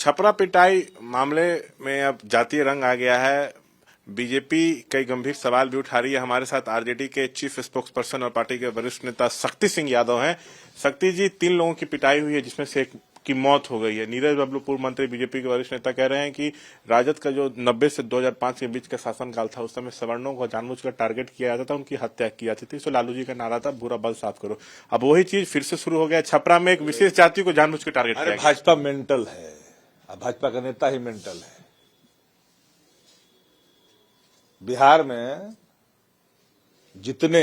छपरा पिटाई मामले में अब जातीय रंग आ गया है। बीजेपी कई गंभीर सवाल भी उठा रही है। हमारे साथ आरजेडी के चीफ स्पोक्स पर्सन और पार्टी के वरिष्ठ नेता शक्ति सिंह यादव हैं। शक्ति जी, 3 लोगों की पिटाई हुई है जिसमें से एक की मौत हो गई है। नीरज बबलू पूर्व मंत्री बीजेपी के वरिष्ठ नेता कह रहे हैं कि राजद का जो 90 से 2005 के बीच का शासनकाल था उस समय सवर्णों को जानबूझकर टारगेट किया जाता था, उनकी हत्या की जाती थी। तो लालू जी का नारा था बुरा बल साफ करो। अब वही चीज फिर से शुरू हो गया। छपरा में एक विशेष जाति को जानबूझकर टारगेट किया गया। भाजपा मेंटल है, भाजपा का नेता ही मेंटल है। बिहार में जितने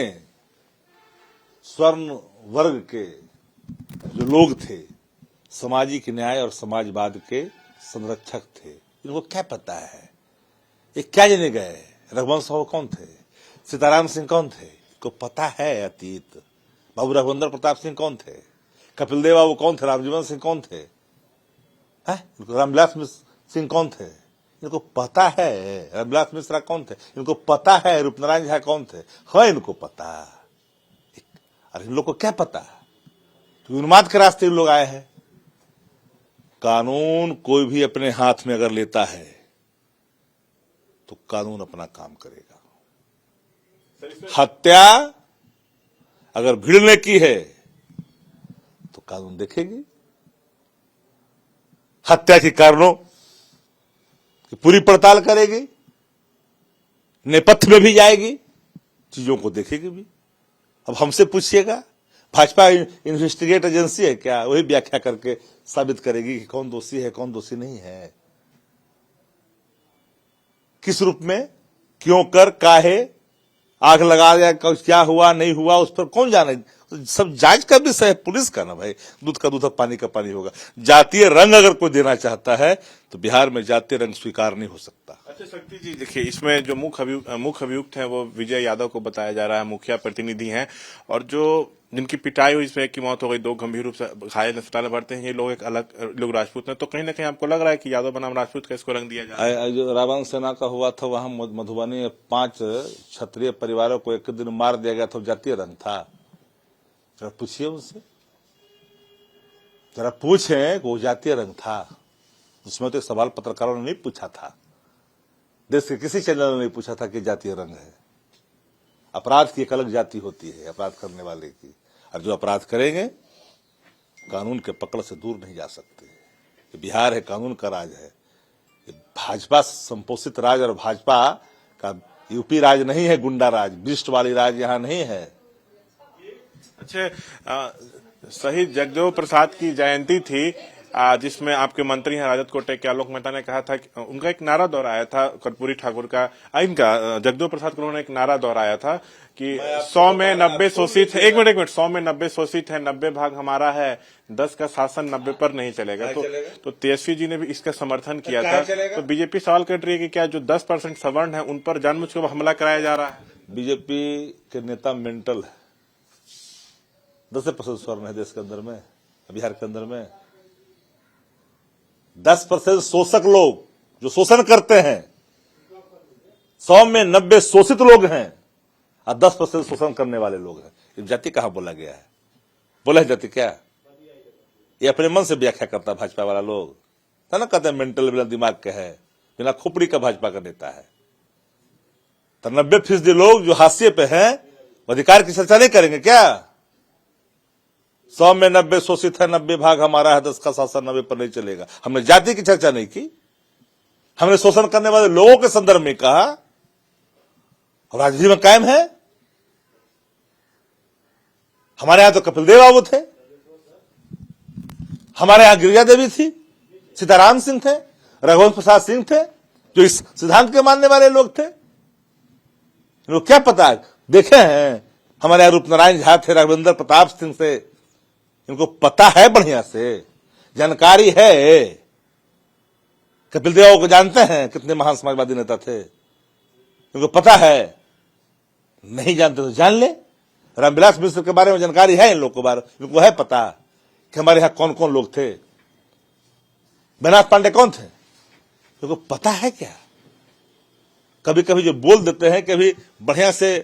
स्वर्ण वर्ग के जो लोग थे, सामाजिक न्याय और समाजवाद के संरक्षक थे, इनको क्या पता है? ये क्या जाने गए? रघुवंश साहू कौन थे? सीताराम सिंह कौन थे? इनको पता है अतीत। बाबू रघुवंदर प्रताप सिंह कौन थे? कपिल देव बाबू कौन थे? रामजीवन सिंह कौन थे? रामविलास सिंह कौन थे? इनको पता है। रामविलास मिश्रा कौन थे? इनको पता है। रूपनारायण झा कौन थे? हाँ, इनको पता। अरे इन लोग को क्या पता? तो उन्माद के रास्ते इन लोग आए हैं। कानून कोई भी अपने हाथ में अगर लेता है तो कानून अपना काम करेगा। हत्या अगर भीड़ ने की है तो कानून देखेगी। हत्या के कारणों की पूरी पड़ताल करेगी, नेपथ्य में भी जाएगी, चीजों को देखेगी भी। अब हमसे पूछिएगा, भाजपा इन्वेस्टिगेट एजेंसी है क्या? वही व्याख्या करके साबित करेगी कि कौन दोषी है, कौन दोषी नहीं है, किस रूप में, क्यों कर, काहे आग लगा दिया, क्या हुआ नहीं हुआ, उस पर कौन जाने। सब जांच का विषय है, पुलिस का ना भाई। दूध का दूध, पानी का पानी होगा। जातीय रंग अगर कोई देना चाहता है तो बिहार में जातीय रंग स्वीकार नहीं हो सकता। अच्छा शक्ति जी, देखिए इसमें जो मुख्य अभियुक्त हैं वो विजय यादव को बताया जा रहा है, मुखिया प्रतिनिधि हैं, और जो जिनकी पिटाई हुई इसमें एक की मौत हो गई, 2 गंभीर रूप से घायल अस्पताल में भर्ती हैं। ये लोग एक अलग लोग राजपूत हैं। तो कहीं ना कहीं आपको लग रहा है कि यादव बनाम राजपूत का इसको रंग दिया जा रहा है? जो रावण सेना का हुआ था वहां मधुबनी में 5 क्षत्रिय परिवारों को एक दिन मार दिया गया था, जातीय रंग था? जरा पूछिए उनसे, जरा पूछें वो जातीय रंग था। उसमें तो एक सवाल पत्रकारों ने नहीं पूछा था, देश के किसी चैनल ने नहीं पूछा था कि जातीय रंग है। अपराध की एक अलग जाति होती है, अपराध करने वाले की, और जो अपराध करेंगे कानून के पकड़ से दूर नहीं जा सकते। ये बिहार है, कानून का राज है। ये भाजपा संपोषित राज और भाजपा का यूपी राज नहीं है, गुंडा राज, भ्रष्ट वाली राज यहाँ नहीं है। अच्छा, शहीद जगदेव प्रसाद की जयंती थी जिसमें आपके मंत्री हैं राजद कोटे के आलोक मेहता ने कहा था कि उनका एक नारा दोहराया था, कर्पूरी ठाकुर का, इनका जगदेव प्रसाद को उन्होंने एक नारा दोहराया था कि 100 में 90 शोषित है। एक मिनट 100 में 90 शोषित है, 90 भाग हमारा है, 10 का शासन 90 पर नहीं चलेगा। तो तेजस्वी जी ने भी इसका समर्थन किया था। तो बीजेपी सवाल कर रही है कि क्या जो 10% सवर्ण है उन पर जानबूझकर हमला कराया जा रहा है? बीजेपी के नेता मेंटल है। 10% स्वर्ण है देश के अंदर में, बिहार के अंदर में 10% शोषक लोग जो शोषण करते हैं। 100 में 90 शोषित लोग हैं और 10% शोषण करने वाले लोग हैं। ये जाति कहां बोला गया है? बोला है जाति क्या? ये अपने मन से व्याख्या करता है भाजपा वाला लोग, है ना? कहते हैं मेंटल, बिना दिमाग के है, बिना खोपड़ी का भाजपा का नेता है। तो 90% लोग जो हाशिए पे हैं अधिकार की चर्चा नहीं करेंगे क्या? 100 में 90 शोषित है, 90 भाग हमारा है, 10 का शासन 90 पर नहीं चलेगा। हमने जाति की चर्चा नहीं की, हमने शोषण करने वाले लोगों के संदर्भ में कहा। और राजनीति में कायम है। हमारे यहां तो कपिल देव बाबू थे, हमारे यहां गिरिजा देवी थी, सीताराम सिंह थे, रघुवंश प्रसाद सिंह थे, जो इस सिद्धांत के मानने वाले लोग थे। लोग क्या पता देखे हैं? हमारे यहां रूपनारायण झा थे, राघवेंद्र प्रताप सिंह से, इनको पता है, बढ़िया से जानकारी है। कपिल देव को जानते हैं कितने महान समाजवादी नेता थे, इनको पता है। नहीं जानते तो जान ले। रामविलास मिश्र के बारे में जानकारी है इन लोग को, इनको है पता कि हमारे यहां कौन कौन लोग थे। बैनाथ पांडे कौन थे, इनको पता है क्या? कभी कभी जो बोल देते हैं, कभी बढ़िया से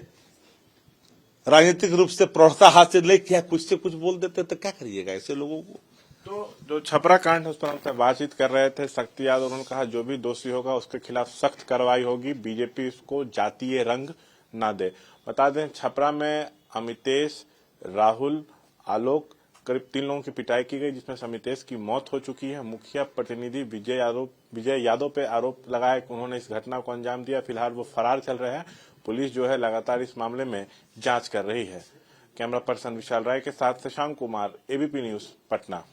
राजनीतिक रूप से प्रौढ़ता हाथ से ले किया, कुछ से कुछ बोल देते हैं, तो क्या करिएगा ऐसे लोगों को? तो जो छपरा कांड है उस पर हम बातचीत कर रहे थे शक्ति यादव, उन्होंने कहा जो भी दोषी होगा उसके खिलाफ सख्त कार्रवाई होगी, बीजेपी इसको जातीय रंग ना दे। बता दें छपरा में अमितेश, राहुल, आलोक करीब 3 लोगों की पिटाई की गई, जिसमें अमितेश की मौत हो चुकी है। मुखिया प्रतिनिधि विजय यादव पे आरोप लगाया कि उन्होंने इस घटना को अंजाम दिया। फिलहाल वो फरार चल रहे हैं। पुलिस जो है लगातार इस मामले में जांच कर रही है। कैमरा पर्सन विशाल राय के साथ शशांक कुमार, एबीपी न्यूज, पटना।